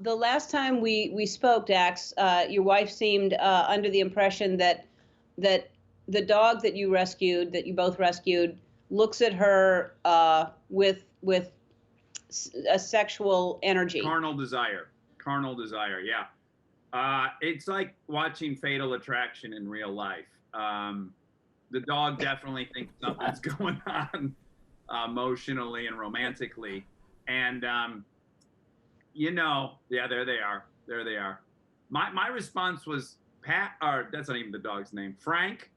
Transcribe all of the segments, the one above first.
The last time we spoke, Dax, your wife seemed under the impression that the dog that you rescued, that you both rescued, looks at her with a sexual energy. Carnal desire. Yeah. It's like watching Fatal Attraction in real life. The dog definitely thinks something's going on emotionally and romantically. And, yeah, there they are. There they are. My response was, Pat, or that's not even the dog's name, Frank,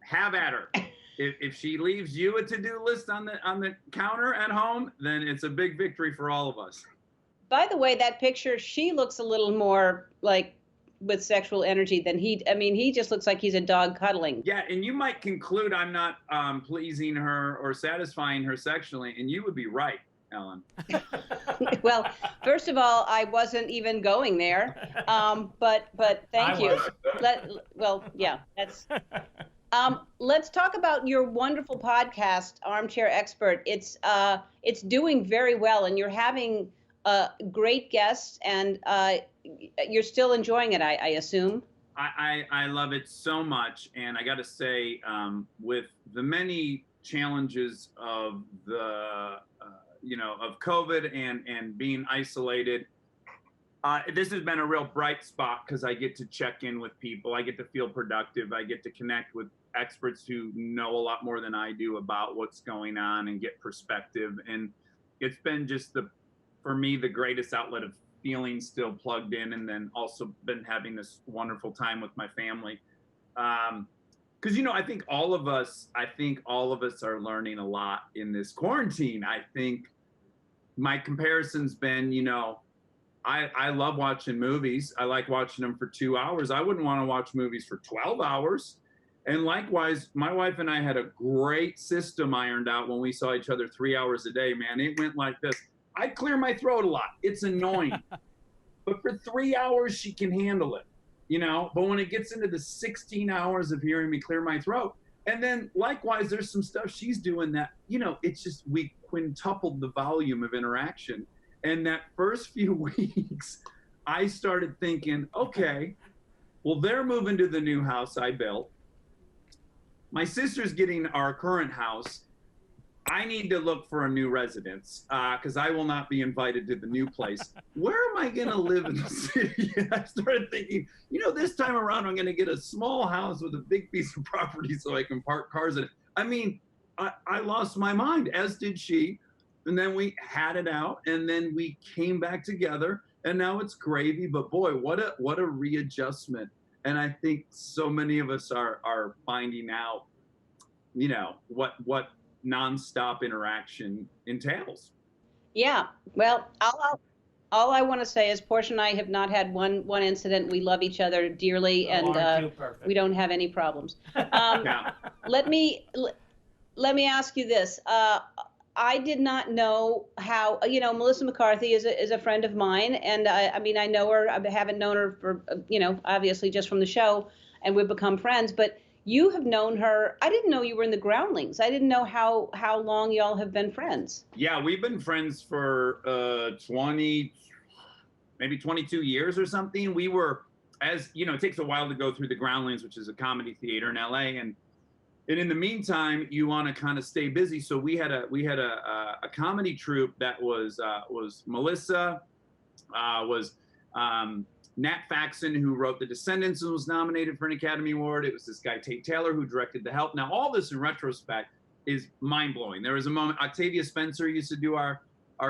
have at her. If she leaves you a to-do list on the counter at home, then it's a big victory for all of us. By the way, that picture, she looks a little more like with sexual energy than he. I mean, he just looks like he's a dog cuddling. Yeah, and you might conclude I'm not pleasing her or satisfying her sexually, and you would be right, Ellen. Well, first of all, I wasn't even going there, but thank you. Yeah, that's. Let's talk about your wonderful podcast, Armchair Expert. It's doing very well, and you're having great guests, and you're still enjoying it, I assume. I love it so much, and I got to say, with the many challenges of the of COVID and being isolated, this has been a real bright spot because I get to check in with people. I get to feel productive. I get to connect with experts who know a lot more than I do about what's going on and get perspective. And it's been just for me, the greatest outlet of feeling still plugged in, and then also been having this wonderful time with my family. Because I think all of us are learning a lot in this quarantine. I think my comparison's been, I love watching movies. I like watching them for 2 hours. I wouldn't want to watch movies for 12 hours. And likewise, my wife and I had a great system ironed out when we saw each other 3 hours a day, man. It went like this. I clear my throat a lot. It's annoying. But for 3 hours, she can handle it, But when it gets into the 16 hours of hearing me clear my throat, and then likewise, there's some stuff she's doing that, it's just we quintupled the volume of interaction. And that first few weeks, I started thinking, okay, well, they're moving to the new house I built. My sister's getting our current house. I need to look for a new residence because I will not be invited to the new place. Where am I going to live in the city? And I started thinking, this time around, I'm going to get a small house with a big piece of property so I can park cars in it. I mean, I lost my mind, as did she. And then we had it out, and then we came back together, and now it's gravy. But boy, what a readjustment. And I think so many of us are finding out, what nonstop interaction entails. Yeah. Well, all I want to say is Portia and I have not had one incident. We love each other dearly, and we don't have any problems. Yeah. Let me ask you this. I did not know how, Melissa McCarthy is a friend of mine, and I know her. I haven't known her for, obviously just from the show, and we've become friends, but you have known her. I didn't know you were in the Groundlings. I didn't know how long y'all have been friends. Yeah, we've been friends for maybe 22 years or something. We were, it takes a while to go through the Groundlings, which is a comedy theater in LA, and in the meantime, you want to kind of stay busy. So we had a comedy troupe that was Melissa, was Nat Faxon, who wrote The Descendants and was nominated for an Academy Award. It was this guy, Tate Taylor, who directed The Help. Now, all this in retrospect is mind-blowing. There was a moment, Octavia Spencer used to do our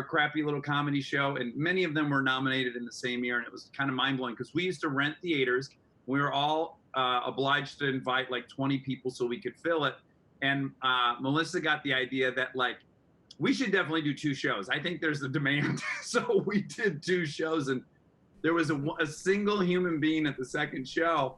crappy little comedy show, and many of them were nominated in the same year, and it was kind of mind-blowing because we used to rent theaters. We were all obliged to invite like 20 people so we could fill it. And Melissa got the idea that we should definitely do 2 shows. I think there's a demand. So we did 2 shows, and there was a single human being at the second show,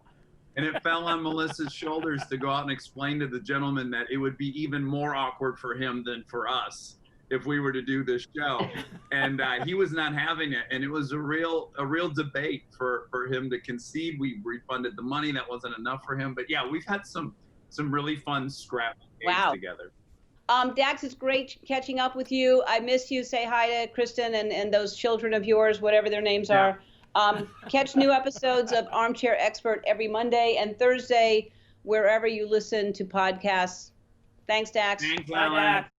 and it fell on Melissa's shoulders to go out and explain to the gentleman that it would be even more awkward for him than for us if we were to do this show. And he was not having it. And it was a real debate for him to concede. We refunded the money. That wasn't enough for him. But yeah, we've had some really fun scrap days together. Dax, it's great catching up with you. I miss you. Say hi to Kristen and those children of yours, whatever their names are. Catch new episodes of Armchair Expert every Monday and Thursday, wherever you listen to podcasts. Thanks, Dax. Thanks, Bye, Ellen. Dax.